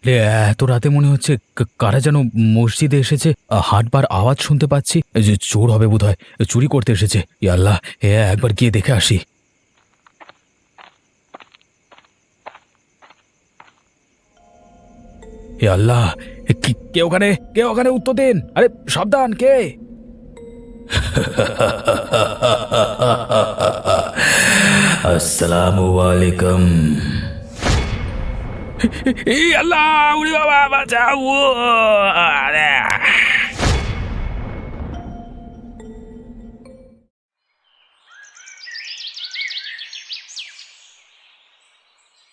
রে, এত রাতে মনে হচ্ছে কারা যেন মসজিদে এসেছে। হাঁটবার আওয়াজ শুনতে পাচ্ছি। এই যে চোর হবে বোধহয়, চুরি করতে এসেছে। ই আল্লাহ, একবার গিয়ে দেখে আসি। হে আল্লাহ, কে ওখানে? কে ওখানে? উত্তর দিন। আরে সাবধান, কে? আসসালামু আলাইকুম। এই আল্লাহ, উড়ি বাবা, বাঁচাও! আরে!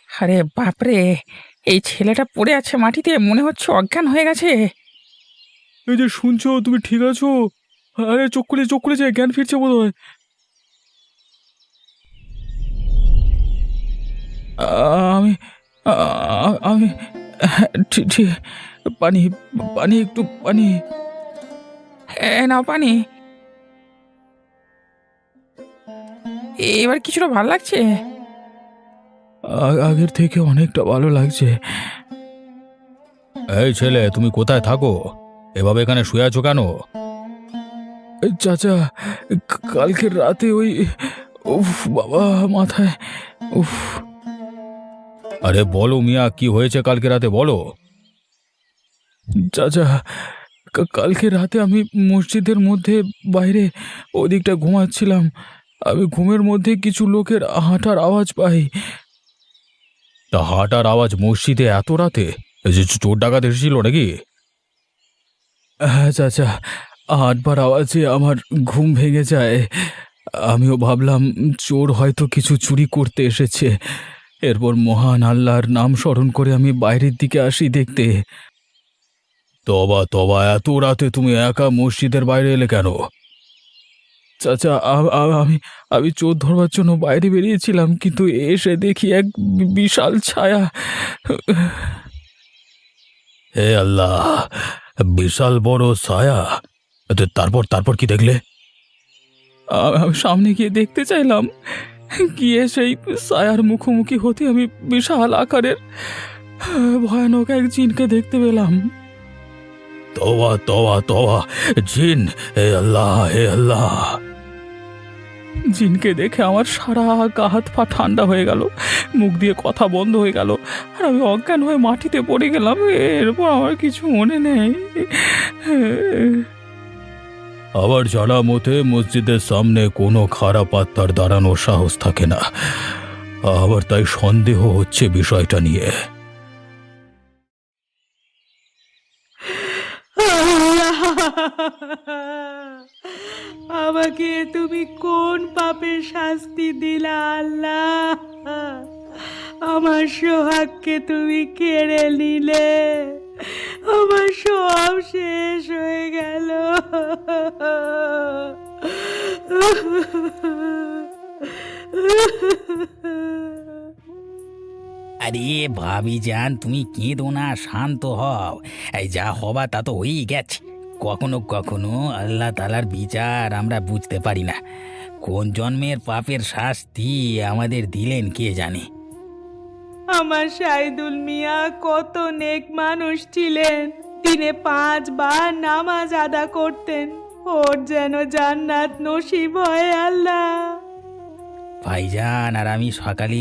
আরে বাপরে! এই ছেলেটা পড়ে আছে মাটিতে, মনে হচ্ছে অজ্ঞান হয়ে গেছে। এই যে শুনছো, তুমি ঠিক আছো? আরে চোখ খুলেছে, জ্ঞান ফিরছে বোধ হয়। আমি আমি ঠিক ঠিক। পানি, পানি, একটু পানি। নাও পানি। এবার কিছুটা ভাল লাগছে। আগের থেকে অনেকটা ভালো লাগছে। এই ছেলে, তুমি কোথায় থাকো? এভাবে এখানে শুয়ে আছো কেন? চাচা, কালকের রাতে ওই, উফ বাবা, মাথায়, উফ। আরে বলো মিয়া, কি হয়েছে কালকে রাতে, বলো। চাচা, কালকে রাতে আমি মসজিদের মধ্যে বাইরে ওদিকটা ঘুমাচ্ছিলাম। আমি ঘুমের মধ্যে কিছু লোকের হাঁটার আওয়াজ পাই। তা হাঁটার আওয়াজ মসজিদে এত রাতে? এই যে চোর ডাকাত এসেছিল নাকি? হ্যাঁ চাচা, হাঁটবার আওয়াজে আমার ঘুম ভেঙে যায়। আমিও ভাবলাম চোর হয়তো কিছু চুরি করতে এসেছে। এরপর মহান আল্লাহর নাম স্মরণ করে আমি বাইরের দিকে আসি দেখতে। তবা তবা, এত রাতে তুমি একা মসজিদের বাইরে এলে কেন? চাচা, আমি আমি চোর ধরবার জন্য বাইরে বেরিয়েছিলাম, কিন্তু এসে দেখি এক বিশাল ছায়া। হে আল্লাহ, বিশাল বড় ছায়া! তারপর তারপর কি দেখলে? আমি সামনে গিয়ে দেখতে চাইলাম, গিয়ে সেই ছায়ার মুখোমুখি হতে আমি বিশাল আকারের ভয়ানক এক জিনকে দেখতে পেলাম। তোবা তোবা তোবা! জিন! হে আল্লাহ, হে আল্লাহ! জিনকে দেখে আমার সারা গা হাত পা ঠান্ডা হয়ে গেল, মুখ দিয়ে কথা বন্ধ হয়ে গেল, আর আমি অজ্ঞান হয়ে মাটিতে পড়ে গেলাম। এরপর আমার কিছু মনে নেই। আবার জানা মতে মসজিদের সামনে কোনো খারাপ আত্মার দাঁড়ানোর সাহস থাকে না। আবার তাই সন্দেহ হচ্ছে বিষয়টা নিয়ে। আমাকে তুমি কোন পাপের শাস্তি দিলা আল্লাহ? আমার সোহাগকে তুমি কেড়ে নিলে, আমার সব শেষ হয়ে গেল। আরে ভাবি যান, তুমি কেঁদো না, শান্ত হও। এই যা হবা তা তো হয়েই গেছে। কখনো কখনো আল্লাহ তালার বিচার আমরা বুঝতে পারি না। কোন জন্মের পাপের শাস্তি আমাদের দিলেন কে জানে। আমার সাইদুল মিয়া কত নেক মানুষ ছিলেন, দিনে 5 বার নামাজ আদা করতেন। ওর যেন জান্নাত নসিব হয় আল্লাহ। ভাইজান আর আমি সকালে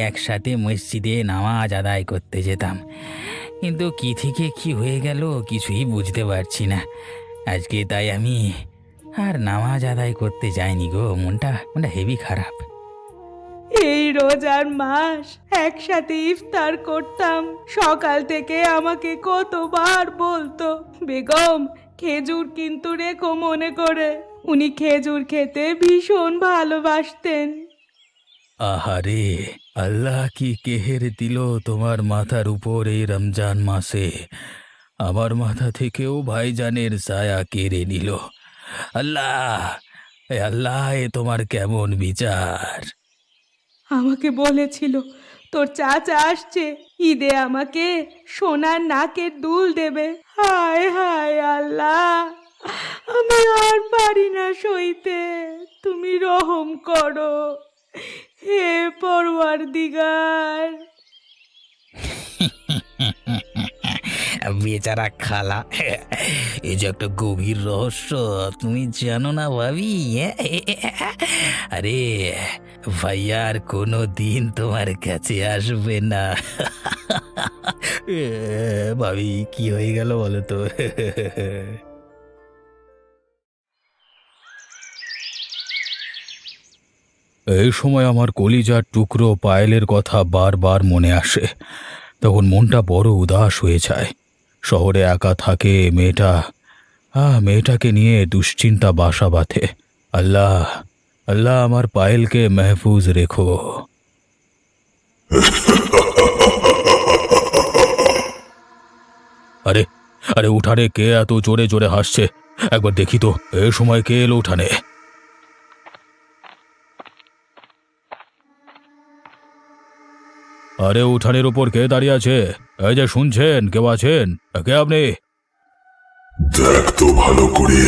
একসাথে মসজিদে নামাজ আদায় করতে যেতাম, কিন্তু কি থেকে কি হয়ে গেল কিছুই বুঝতে পারছি না। আজকে তাই আমি আর নামাজ আদায় করতে যাইনি গো, মনটা মনটা হেভি খারাপ। এই রোজার মাস একসাথে ইফতার করতাম, সকাল থেকে আমাকে কতবার বলতো, বেগম খেজুর কিন্তু রেখো মনে করে। উনি খেজুর খেতে ভীষণ ভালোবাসতেন। আহারে, আল্লাহ কি কেহের দিল তোমার মাথার উপর এই রমজান মাসে! আমার মাথা থেকেও ভাইজানের ছায়া কেড়ে নিল। আল্লাহ, এ আল্লাহ, এ তোমার কেমন বিচার! আমাকে বলেছিল তোর চাচা আসছে, ঈদে আমাকে সোনার নাকের দুল দেবে। হায় হায় আল্লাহ, আমি আর পারি না সইতে, তুমি রহম করো হে পরওয়ারদিগার। বেচারা খালা, এই যে একটা গভীর রহস্য তুমি জানো না ভাবি। আরে ভাইয়া আর কোনো দিন তোমার কাছে আসবে না। ভাবি কি হয়ে গেল বলো তো? এই সময় আমার কলিজার টুকরো পায়েলের কথা বারবার মনে আসে। তখন মনটা বড় উদাস হয়ে যায়। শহরে একা থাকে মেয়েটা, মেয়েটাকে নিয়ে দুশ্চিন্তা বাসা বাঁধে। আল্লাহ, আল্লাহ আমার পায়েলকে মেহফুজ রেখো। আরে আরে উঠানে কে এত জোরে জোরে হাসছে? একবার দেখি তো এ সময় কে এলো উঠানে। আরে উঠানের উপর কে দাঁড়িয়ে আছে? এই যে শুনছেন, কেউ আছেন? কে আপনি? দেখ তো ভালো করে,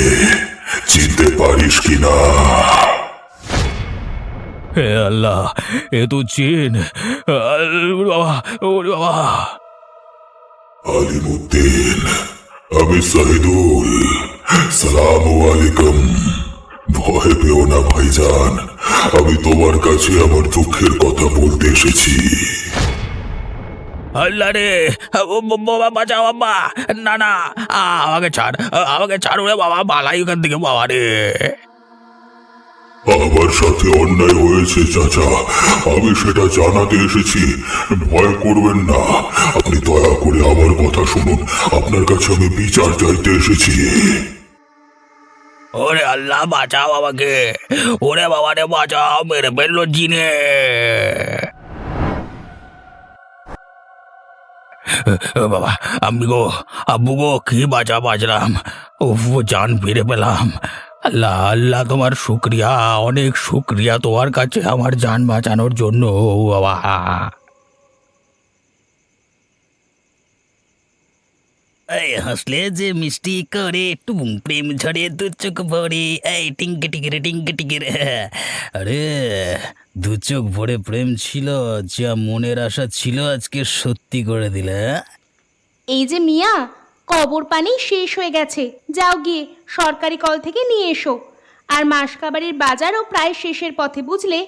চিনতে পারিস কিনা। হে আল্লাহ, এ তো জিন। বাবা, ওরে বাবা। আলিমুদ্দিন, আমি শহীদুল। সালাম আলাইকুম। ভয় পেও না ভাইজান, আমি তোমার কাছে আমার দুঃখের কথা বলতে এসেছি। আল্লাহ রে, বাবা বাঁচাও বাবা। না না, আমাকে ছাড়, আমাকে ছাড় রে বাবা, বালাই ওখান থেকে বাবা রে। আমার সাথে অন্যায় হয়েছে চাচা, আমি সেটা জানাতে এসেছি। ভয় করবেন না, আপনি দয়া করে আমার কথা শুনুন। আপনার কাছে আমি বিচার চাইতে এসেছি। ওরে আল্লাহ বাঁচাও আমাকে, ওরে বাবা রে বাঁচাও, মেরে ফেললো জিনে। বাবা, আমি গো, আব্বু গো, কি বাঁচলাম। উফ, জান ফিরে পেলাম। আল্লাহ আল্লাহ, তোমার শুক্রিয়া, অনেক শুক্রিয়া তোমার কাছে আমার জান বাঁচানোর জন্য বাবা। এই হাসলে যে মিষ্টি করে, টুম প্রেম ঝরে দু চোখ ভরে, এই টিঙ্কে টিকিরে টিঙ্কে টিকিরে। আরে দু চোখ ভরে প্রেম ছিল, যা মনের আশা ছিল আজকে সত্যি করে দিলে। এই যে মিয়া, কবর পানি শেষ হয়ে গেছে, যাও গিয়ে সরকারি কল থেকে নিয়ে এসো। আর মাসকাবারির বাজারও প্রায় শেষের পথে, বুঝলে?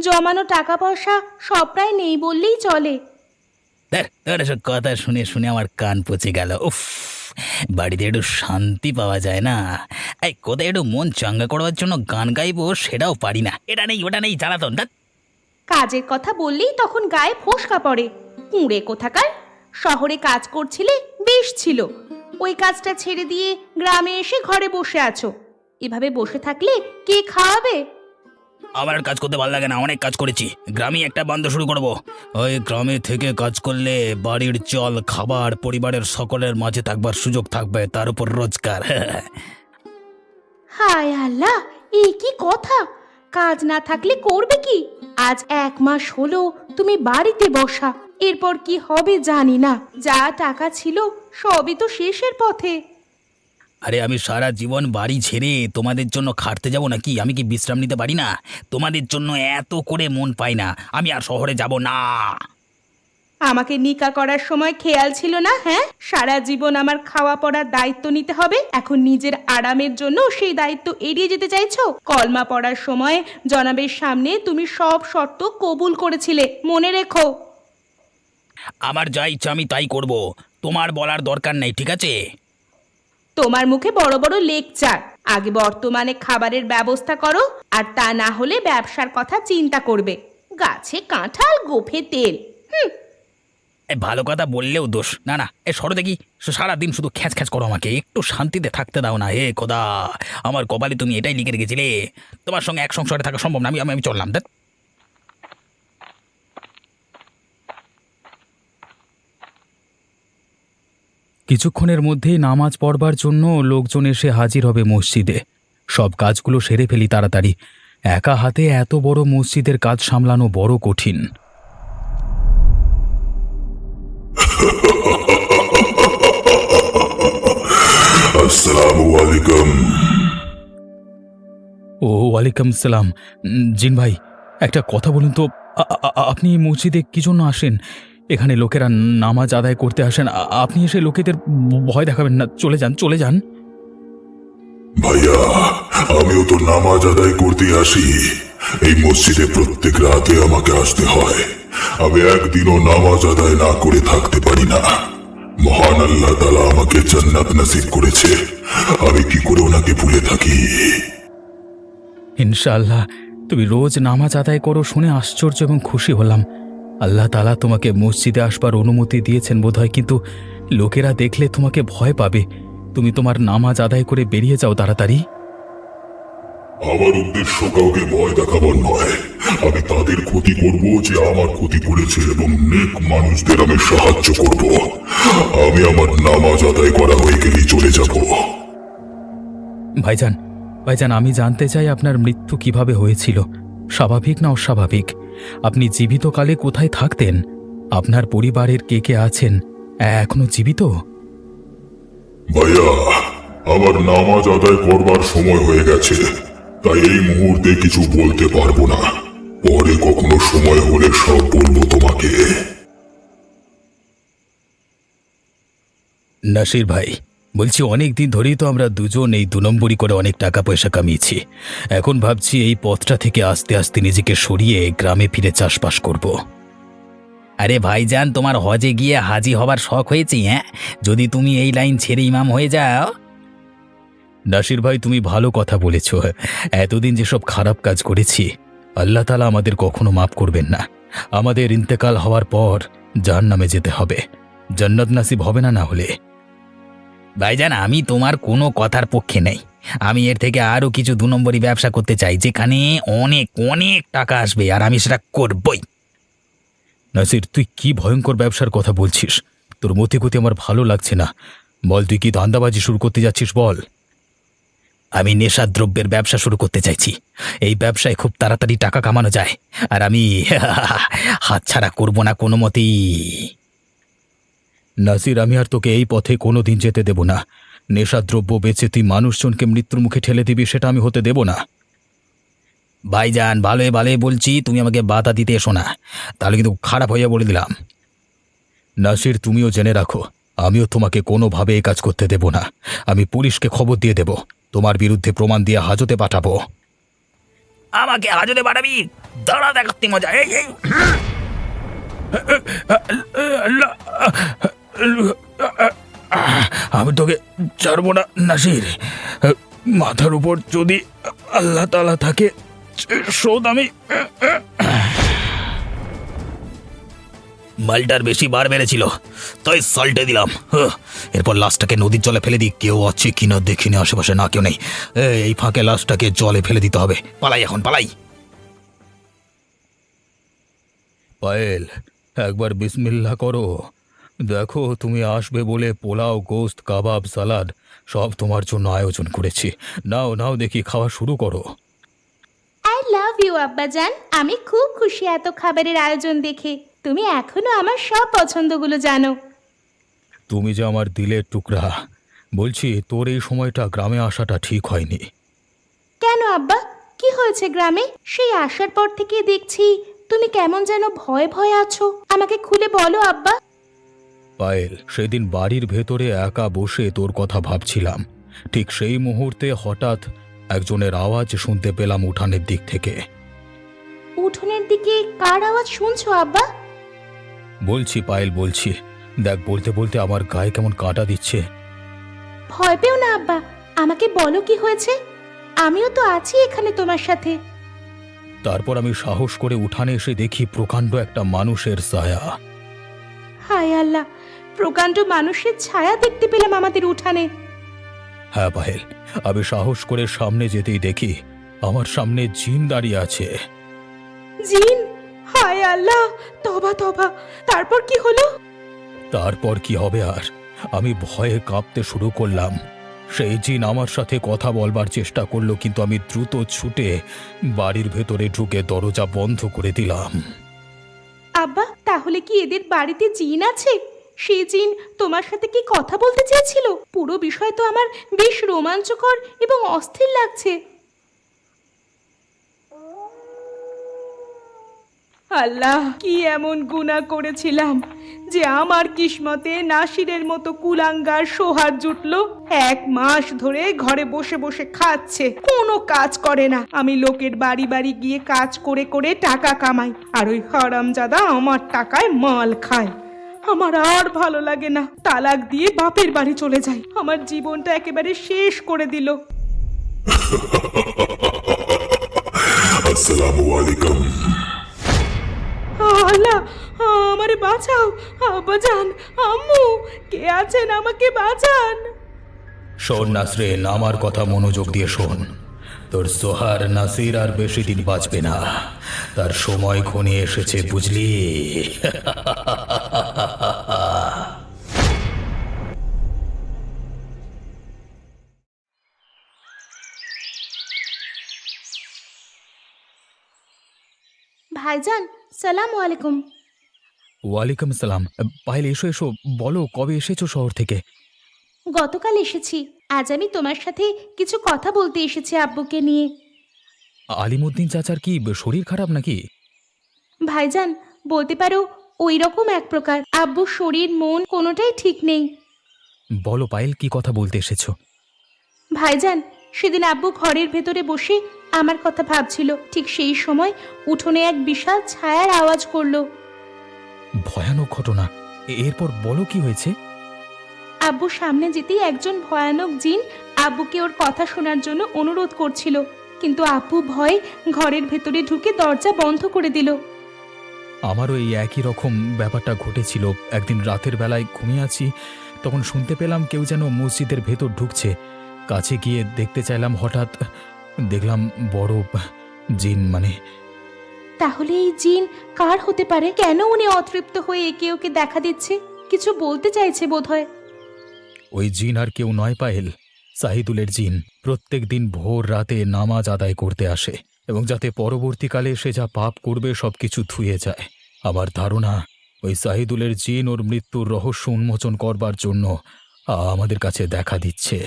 জমানো টাকা পয়সা সব প্রায় নেই বললেই চলে। তোর এসব কথা শুনে শুনে আমার কান পচে গেল। উফ, বাড়িতে একটু শান্তি পাওয়া যায় না? এই কোথায় একটু মন চাঙ্গা করবার জন্য গান গাইবো, সেটাও পারি না। এটা নেই ওটা নেই, জ্বালাতন। কাজের কথা বললেই তখন গায়ে ফোসকা পড়ে। কুঁড়ে কোথাকার! শহরে কাজ করছিলে, বেশ ছিল। ওই কাজটা ছেড়ে দিয়ে গ্রামে এসে ঘরে বসে আছো। এভাবে বসে থাকলে কে খাওয়াবে? আমার আর কাজ করতে ভালো লাগে না, অনেক কাজ করেছি। গ্রামে একটা বন্ধ শুরু করব। ওই গ্রামে থেকে কাজ করলে বাড়ির চল, খাবার, পরিবারের সকলের মাঝে থাকবার সুযোগ থাকবে, তার উপর রোজগার। হায় আল্লাহ, এই কি কথা! কাজ না থাকলে করবে কি? আজ 1 মাস হলো তুমি বাড়িতে বসা, এরপর কি হবে জানি না। যা টাকা ছিল সবই তো শেষের পথে। আরে আমি সারা জীবন বাড়ি ছেড়ে তোমাদের জন্য খাটতে যাব নাকি? আমি কি বিশ্রাম নিতে পারি না? তোমাদের জন্য এত করে মন পাই না, আমি আর শহরে যাব না। আমাকে নিকা করার সময় খেয়াল ছিল না? হ্যাঁ, সারা জীবন আমার খাওয়া পড়ার দায়িত্ব নিতে হবে, এখন নিজের আরামের জন্য সেই দায়িত্ব এড়িয়ে যেতে চাইছো? কলমা পড়ার সময় জনাবের সামনে তুমি সব শর্ত কবুল করেছিলে, মনে রেখো। আমার যা ইচ্ছা আমি তাই করব, তোমার বলার দরকার নেই, ঠিক আছে? তোমার মুখে বড় বড় লেকচার। আগে বর্তমানে খাবারের ব্যবস্থা করো, আর তা না হলে ব্যবসার কথা চিন্তা করবে। গাছে কাঁঠাল, গোফে তেল। ভালো কথা বললেও দোষ। না না, সরো দেখি, সারাদিন শুধু খ্যাচ খ্যাচ করো, আমাকে একটু শান্তিতে থাকতে দাও না। হে খোদা, আমার কপালে তুমি এটাই লিখে রেখেছিলে। তোমার সঙ্গে এক সংসারে থাকা সম্ভব না, আমি চললাম। দেখ, কিছুক্ষণের মধ্যেই নামাজ পড়বার জন্য লোকজন এসে হাজির হবে মসজিদে। সব কাজগুলো সেরে ফেলি তাড়াতাড়ি। একা হাতে এত বড় মসজিদের কাজ সামলানো বড় কঠিন। আসসালামু আলাইকুম। ও ওয়ালাইকুম সালাম। জিন ভাই, একটা কথা বলুন তো, আপনি মসজিদে কি জন্য আসেন? এখানে লোকেরা নামাজ আদায় করতে আসেন। আপনি এসে লোকেদের ভয় দেখাবেন না। চলে যান, চলে যান। ভাইয়া, আমিও তো নামাজ আদায় করতে আসি। এই মসজিদে প্রত্যেক রাতে আমাকে আসতে হয়। আমি একদিনও নামাজ আদায় না করে থাকতে পারি না। মহান আল্লাহ তাআলা আমাকে জান্নাত নসিব করেছে, আমি কি করে ওনাকে ভুলে থাকি? ইনশাআল্লাহ তুমি রোজ নামাজ আদায় করো শুনে আশ্চর্য এবং খুশি হলাম। আল্লাহ তাআলা তোমাকে মসজিদে আসবার অনুমতি দিয়েছেন বোধহয়, কিন্তু লোকেরা দেখলে তোমাকে ভয় পাবে। তুমি তোমার নামাজ আদায় করে বেরিয়ে যাও তাড়াতাড়ি। আমার উদ্দেশ্য কাউকে ভয় দেখাবার নয়। আমি তাদের ক্ষতি করব যে আমার ক্ষতি করেছে, এবং নেক মানুষদের আমি সাহায্য করব। আমি আমার নামাজ আদায় করা হয়ে গেলেই চলে যাব। ভাইজান, ভাইজান, আমি জানতে চাই আপনার মৃত্যু কিভাবে হয়েছিল, স্বাভাবিক না অস্বাভাবিক? আপনি জীবিতকালে কোথায় থাকতেন? আপনার পরিবারের কে কে আছেন? এখনো জীবিত? ভাইয়া, আমার নামাজ আদায় করবার সময় হয়ে গেছে, তাই এই মুহূর্তে কিছু বলতে পারবো না। পরে কখনো সময় হলে সব বলবো তোমাকে। নাসির ভাই, বলছি অনেক দিন ধরেই তো আমরা দুজন এই 2 নম্বরি করে অনেক টাকা পয়সা কামিয়েছি। এখন ভাবছি এই পথটা থেকে আস্তে আস্তে নিজেকে সরিয়ে গ্রামে ফিরে চাষবাস করব। আরে ভাইজান, তোমার হজে গিয়ে হাজি হবার শখ হয়েছে? হ্যাঁ, যদি তুমি এই লাইন ছেড়ে ইমাম হয়ে যাও। নাসির ভাই, তুমি ভালো কথা বলেছ। এতদিন যেসব খারাপ কাজ করেছি, আল্লাহ তাআলা আমাদের কখনো মাফ করবেন না। আমাদের ইন্তেকাল হওয়ার পর জাহান্নামে যেতে হবে, জান্নাত নাসিব হবে না। না হলে ভাইজান, আমি তোমার কোনো কথার পক্ষে নেই। আমি এর থেকে আরও কিছু 2 নম্বরই ব্যবসা করতে চাই, যেখানে অনেক অনেক টাকা আসবে, আর আমি সেটা করবই। নাসির, তুই কি ভয়ঙ্কর ব্যবসার কথা বলছিস? তোর মতি গতি আমার ভালো লাগছে না। বল, তুই কি ধান্দাবাজি শুরু করতে যাচ্ছিস? বল। আমি নেশাদ্রব্যের ব্যবসা শুরু করতে চাইছি। এই ব্যবসায় খুব তাড়াতাড়ি টাকা কামানো যায়, আর আমি হাতছাড়া করব না কোনো মতেই। নাসির, আমি আর তোকে এই পথে কোনো দিন যেতে দেব না। নেশাদ্রব্য বেচে তুই মানুষজনকে মৃত্যুর মুখে ঠেলে দিবি, সেটা আমি হতে দেব না। ভাইজান, ভালোই ভালোই বলছি, তুমি আমাকে বাধা দিতে এসো না, তাহলে কিন্তু খারাপ হইয়া বলে দিলাম। নাসির, তুমিও জেনে রাখো, আমিও তোমাকে কোনোভাবে এই কাজ করতে দেব না। আমি পুলিশকে খবর দিয়ে দেব, তোমার বিরুদ্ধে প্রমাণ দিয়ে হাজতে পাঠাবো। আমাকে হাজতে পাঠাবি? দাঁড়া, দেখাতে মজা। এই এই আমি তোকে ছাড়বো না নাসির। মাথার উপর যদি আল্লাহ তাআলা থাকে, শোধ আমি। মালটার বেশি বার বেড়েছিল, তাই সল্টে দিলাম। এরপর লাশটাকে নদীর জলে ফেলে দিই। কেউ আছে কিনা দেখিনি, আশেপাশে না কেউ নেই। এই ফাঁকে লাশটাকে জলে ফেলে দিতে হবে। পালাই, এখন পালাই। পায়েল, একবার বিসমিল্লাহ করো। দেখো, তুমি আসবে বলে পোলাও, গোস্ত, কাবাব, সালাদ সব তোমার জন্য আয়োজন করেছি। নাও নাও, দেখি খাওয়া শুরু করো। আই লাভ ইউ আব্বাজান। আমি খুব খুশি এত খাবারের আয়োজন দেখে। তুমি এখনো আমার সব পছন্দগুলো জানো। তুমি যে আমার দিলের টুকরা। বলছি, তোর এই সময়টা গ্রামে আসাটা ঠিক হয়নি। কেন আব্বা, কি হয়েছে গ্রামে? সেই আসার পর থেকে দেখছি তুমি কেমন যেন ভয়ে ভয়ে আছো। আমাকে খুলে বলো আব্বা। পায়েল, সেদিন বাড়ির ভেতরে একা বসে তোর কথা ভাবছিলাম। ঠিক সেই মুহূর্তে হঠাৎ একজনের আওয়াজ শুনতে পেলাম উঠানের দিক থেকে। উঠোনের দিকে কার আওয়াজ শুনছো আব্বা? বলছি পায়েল, বলছি। দেখ, বলতে বলতে আমার গায়ে কেমন কাঁটা দিচ্ছে। ভয় পেও না আব্বা, আমাকে বলো কি হয়েছে। আমিও তো আছি এখানে তোমার সাথে। তারপর আমি সাহস করে উঠানে এসে দেখি প্রকাণ্ড একটা মানুষের ছায়া। হায় আল্লাহ, প্রকাণ্ড মানুষের ছায়া দেখতে পেলাম আমাদের উঠানে। হ্যাঁ পায়েল, আমি সাহস করে সামনে যেতেই দেখি আমার সামনে জিন দাঁড়িয়ে আছে। জিন? হায় আল্লাহ, তবা তবা। তারপর কি হলো? তারপর কি হবে আর? আমি ভয়ে কাঁপতে শুরু করলাম। সেই জিন আমার সাথে কথা বলবার চেষ্টা করলো, কিন্তু আমি দ্রুত ছুটে বাড়ির ভেতরে ঢুকে দরজা বন্ধ করে দিলাম। আব্বা, তাহলে কি এদের বাড়িতে জিন আছে? সেই জিন তোমার সাথে কি কথা বলতে চেয়েছিল? পুরো বিষয় তো আমার বেশ রোমাঞ্চকর এবং অস্থির লাগছে। আল্লাহ, কি এমন গুনাহ করেছিলাম যে আমার কিসমতে নাসিরের মতো কুলাঙ্গার সোহার জুটলো? 1 মাস ধরে ঘরে বসে বসে খাচ্ছে, কোনো কাজ করে না। আমি লোকের বাড়ি বাড়ি গিয়ে কাজ করে করে টাকা কামাই, আর ওই হারামজাদা আমার টাকায় মাল খায়। আমার আর ভালো লাগে না, তালাক দিয়ে বাপের বাড়ি চলে যাই। আমার জীবনটা একেবারে শেষ করে দিল। আসসালামু আলাইকুম। আল্লাহ, আমারে বাঁচাও, আব্বাজান, আম্মু, কে আছেন? আমাকে বাঁচান। শোন নাসরিন, আমার কথা মনোযোগ দিয়ে শোন। তোর সোহার নাসির আর বেশি দিন বাঁচবে না, তার সময় ঘনিয়ে এসেছে, বুঝলি? ভাইজান, সালাম আলাইকুম। ওয়ালাইকুম সালাম। পায়েল, এসো এসো, বলো কবে এসেছো শহর থেকে? গতকাল এসেছি। আজ আমি তোমার সাথে কিছু কথা বলতে এসেছি আব্বুকে নিয়ে। আলিমুদ্দিন চাচার কি শরীর খারাপ নাকি? ভাইজান, বলতে পারো ওই রকম এক প্রকার। আব্বুর শরীর মন কোনোটাই ঠিক নেই। বলো পায়েল, কি কথা বলতে এসেছো? ভাইজান, সেদিন আব্বু ঘরের ভেতরে বসে আমার কথা ভাবছিল, ঠিক সেই সময় উঠোনে এক বিশাল ছায়ার আওয়াজ করলো। ভয়ানক ঘটনা। এরপর বলো কি হয়েছে? আব্বু সামনে যেতেই একজন ভয়ানক জিন আব্বুকে ওর কথা শোনার জন্য অনুরোধ করছিল, কিন্তু আব্বু ভয়ে ঘরের ভেতরে ঢুকে দরজা বন্ধ করে দিল। আমারও এই একই রকম ব্যাপারটা ঘটেছিল। একদিন রাতের বেলায় ঘুমিয়ে আছি, তখন শুনতে পেলাম কেউ যেন মসজিদের ভেতর ঢুকছে। কাছে গিয়ে দেখতে চাইলাম, হঠাৎ দেখলাম বড় জিন। তাহলে এই জিন কার হতে পারে? কেন উনি অতৃপ্ত হয়ে একে ওকে দেখা দিচ্ছে? কিছু বলতে চাইছে বোধহয়। ওই জিন আর কেউ নয় পায়েল, সাহিদুলের জিন। প্রত্যেক দিন ভোর রাতে নামাজ আদায় করতে আসে, এবং যাতে পরবর্তীকালে সে যা পাপ করবে সবকিছু ধুয়ে যায়। আমার ধারণা ওই সাহিদুলের জিন ওর মৃত্যুর রহস্য উন্মোচন করবার জন্য আমাদের কাছে দেখা দিচ্ছে।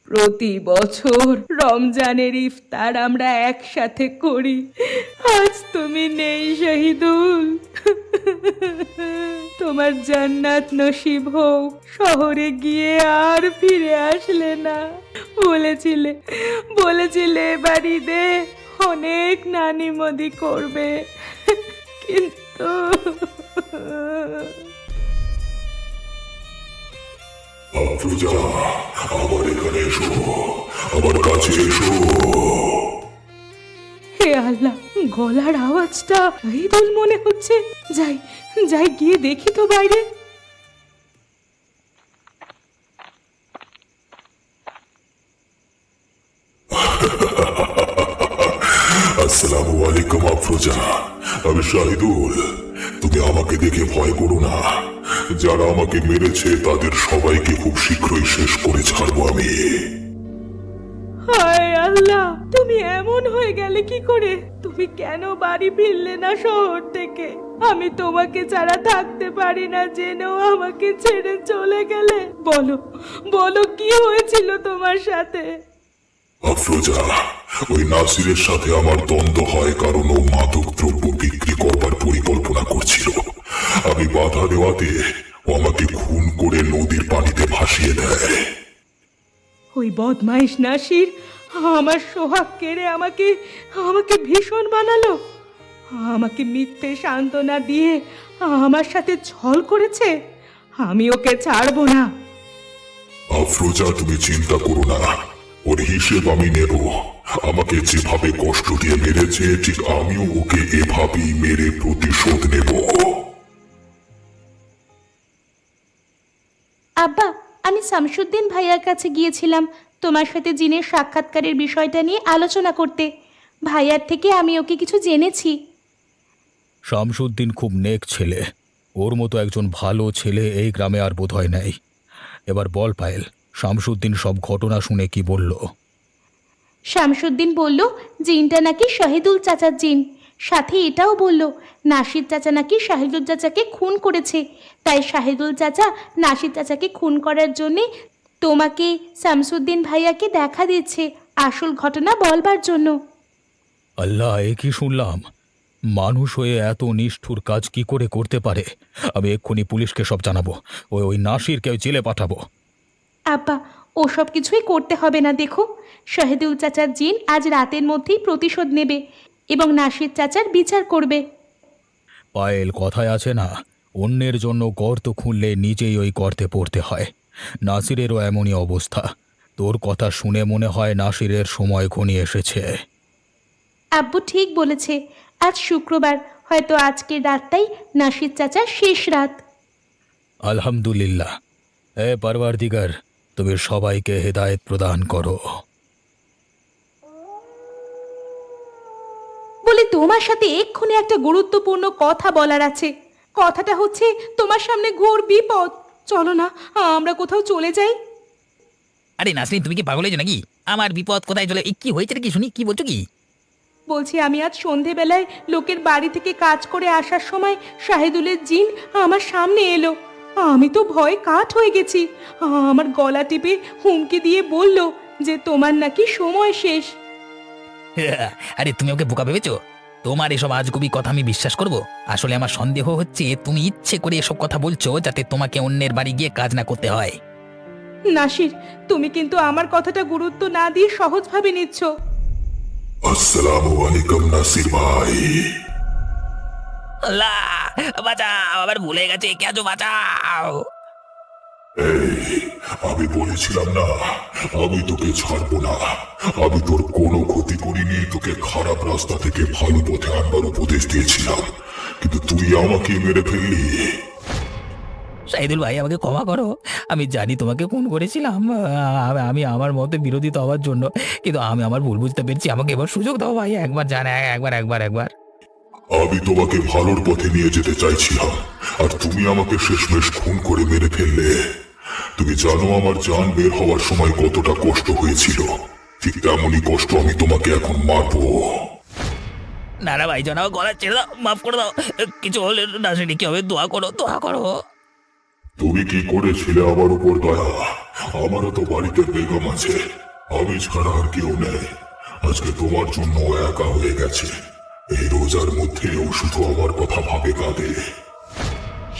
প্রতি বছর রমজানের ইফতার আমরা একসাথে করি। আজ তুমি নেই শহীদুল, তোমার জান্নাত নসিব হোক। শহরে গিয়ে আর ফিরে আসলে না। বলেছিলে বাড়িতে অনেক নানি মদি করবে, কিন্তু আফরোজা, আমার এখানে এসো, আমার কাছে এসো। হে আল্লাহ, গলার আওয়াজটা শহীদুল মনে হচ্ছে। যাই গিয়ে দেখি তো বাইরে। আসসালামু আলাইকুম আফরোজা, আমি শাহিদুল। তুমি আমাকে দেখে ভয় করো না। যারা আমাকে মেরেছে তাদের সবাইকে খুব শীঘ্রই শেষ করে ছাড়বো আমি। হায় আল্লাহ, তুমি এমন হয়ে গেলে কি করে? তুমি কেন বাড়ি ফিরলে না শহর থেকে? আমি তোমাকে ছাড়া থাকতে পারি না জেনেও আমাকে ছেড়ে চলে গেলে। বলো কি হয়েছিল তোমার সাথে? আফরোজা, ওই নাসিরের সাথে আমার দ্বন্দ্ব হয় কারণ ও মাদক দ্রব্য বিক্রি করবার পরিকল্পনা করছিল। আমি বাধা দেওয়াতে ও আমাকে খুন করে নদীর পানিতে ভাসিয়ে দেয়। ওই বদমাইশ নাসির আমার সোহাগ কেড়ে আমাকে ভীষণ বানালো। আমাকে মিথ্যে সান্ত্বনা দিয়ে আমার সাথে ছল করেছে। আমি ওকে ছাড়বো না। আফরোজা, তুমি চিন্তা করো না, ওর হিসেব আমি নেব। আমাকে যেভাবে কষ্ট দিয়ে মেরেছে, ঠিক আমিও ওকে এভাবেই মেরে প্রতিশোধ নেব। আব্বা, আমি শামসুদ্দিন ভাইয়ার কাছে গিয়েছিলাম তোমার সাথে জিনের সাক্ষাৎকারের বিষয়টা নিয়ে আলোচনা করতে। ভাইয়ার থেকে আমি ওকে কিছু জেনেছি। শামসুদ্দিন খুব নেক ছেলে। ওর মতো একজন ভালো ছেলে এই গ্রামে আর বোধহয় নেই। এবার বল পায়েল, শামসুদ্দিন সব ঘটনা শুনে কি বলল? শামসুদ্দিন বলল জিনটা নাকি শহীদুল চাচার জিন। সাথে এটাও বলল নাসির চাচা নাকি শাহিদুল চাচাকে খুন করেছে। তাই শাহিদুল চাচা নাসির চাচাকে খুন করার জন্যে তোমাকে শামসুদ্দিন ভাইয়াকে দেখা দিচ্ছে। আসল ঘটনা বলবার জন্য। আল্লাহ, এ কি শুনলাম! মানুষ হয়ে এত নিষ্ঠুর কাজ কি করে করতে পারে! আমি এক্ষুনি পুলিশকে সব জানাবো। ওই নাসিরকে জেলে পাঠাবো। আব্বা, ওসব কিছুই করতে হবে না। দেখো, শহীদুল চাচার জিন আজ রাতের মধ্যেই প্রতিশোধ নেবে এবং নাসির চাচার বিচার করবে। পায়েল, কথায় আছে না, অন্যের জন্য গর্ত খুঁড়লে নিজেই ওই গর্তে পড়তে হয়। নাসিরেরও এমনই অবস্থা। তোর কথা শুনে মনে হয় নাসিরের সময় ঘনিয়ে এসেছে। আব্বু ঠিক বলেছে, আজ শুক্রবার, হয়তো আজকের রাতটাই নাসির চাচার শেষ রাত। আলহামদুলিল্লাহ। পরওয়ারদিগার, তুমি সবাইকে হেদায়েত প্রদান করো। বলে তোমার সাথে এক্ষুনি একটা গুরুত্বপূর্ণ কথা বলার আছে। কথাটা হচ্ছে, তোমার সামনে ঘোর বিপদ। চলো না, আমরা কোথাও চলে যাই। আরে নাসরিন, তুমি কি পাগল হয়েছো নাকি? আমার বিপদ কোথায় চলে? এই কি হয়েছে কি শুনি, কি বলছো কি? বলছি, আমি আজ সন্ধেবেলায় লোকের বাড়ি থেকে কাজ করে আসার সময় শাহিদুলের জিন আমার সামনে এলো। আমি তো ভয়ে কাঠ হয়ে গেছি। আমার গলা টিপে হুমকি দিয়ে বলল যে তোমার নাকি সময় শেষ। আরে তুমি ওকে বোকা ভেবেছো? তোমার এসব আজগুবি কথা আমি বিশ্বাস করব? আসলে আমার সন্দেহ হচ্ছে তুমি ইচ্ছে করে এসব কথা বলছো যাতে তোমাকে অন্যের বাড়ি গিয়ে কাজ না করতে হয়। নাসির, তুমি কিন্তু আমার কথাটা গুরুত্ব না দিয়ে সহজভাবে নিচ্ছ। আসসালামু আলাইকুম নাসির ভাই। আল্লাহ, বাঁচাও, আবার ভুলে গেছে, কে আছো, বাঁচাও। আমি বলেছিলাম না, আমি তোকে ছাড়বো না। আমি তোর কোনো ক্ষতি করিনি, তোকে খারাপ রাস্তা থেকে ভালো পথে আনবার উপদেশ দিয়েছিলাম, কিন্তু তুই আমাকে মেরে ফেললি। শাহিদুল ভাই, আমাকে ক্ষমা করো। আমি জানি তোমাকে ফোন করেছিলাম আমি আমার মতে বিরোধিতা হওয়ার জন্য, কিন্তু আমি আমার ভুল বুঝতে পেরেছি। আমাকে এবার সুযোগ দাও ভাই, একবার জানা, একবার। আমি তোমাকে ভালোর পথে নিয়ে যেতে চাইছিলাম, আর তুমি আমাকে শেষমেশ খুন করে মেরে ফেললে। তুমি জানো আমার জান বের হওয়ার সময় কতটা কষ্ট হয়েছিল, ঠিক তেমনই কষ্ট আমি তোমাকে এখন মারবো। না না ভাই, জানাও, গলা ছেড়ে দাও, মাফ করে দাও। কিছু হলে না সেটা কি হবে? দোয়া করো, দোয়া করো। তুমি কি করেছিলে আমার উপর দয়া? আমারও তো বাড়িতে বেগম আছে, আমি ছাড়া আর কেউ নেই। আজকে তোমার জন্য একা হয়ে গেছে। এই রোজার মধ্যেও শুধু আমার কথা ভাবে কাঁদে।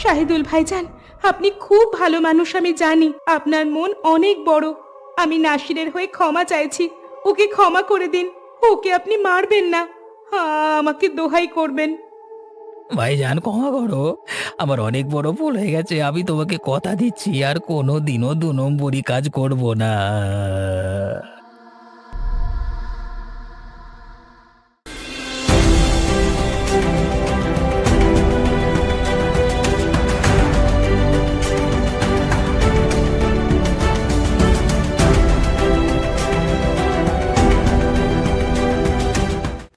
শাহিদুল ভাইজান, আপনি খুব ভালো মানুষ, আমি জানি। আপনার মন অনেক বড়। আমি নাসিরের হয়ে ক্ষমা চাইছি। ওকে ক্ষমা করে দিন। ওকে আপনি মারবেন না। আমাকে দোহাই করবেন। ভাইজান, ক্ষমা করো, আমার অনেক বড় ভুল হয়ে গেছে। আমি তোমাকে কথা দিচ্ছি আর কোনো দিনও 2 নম্বরই কাজ করব না।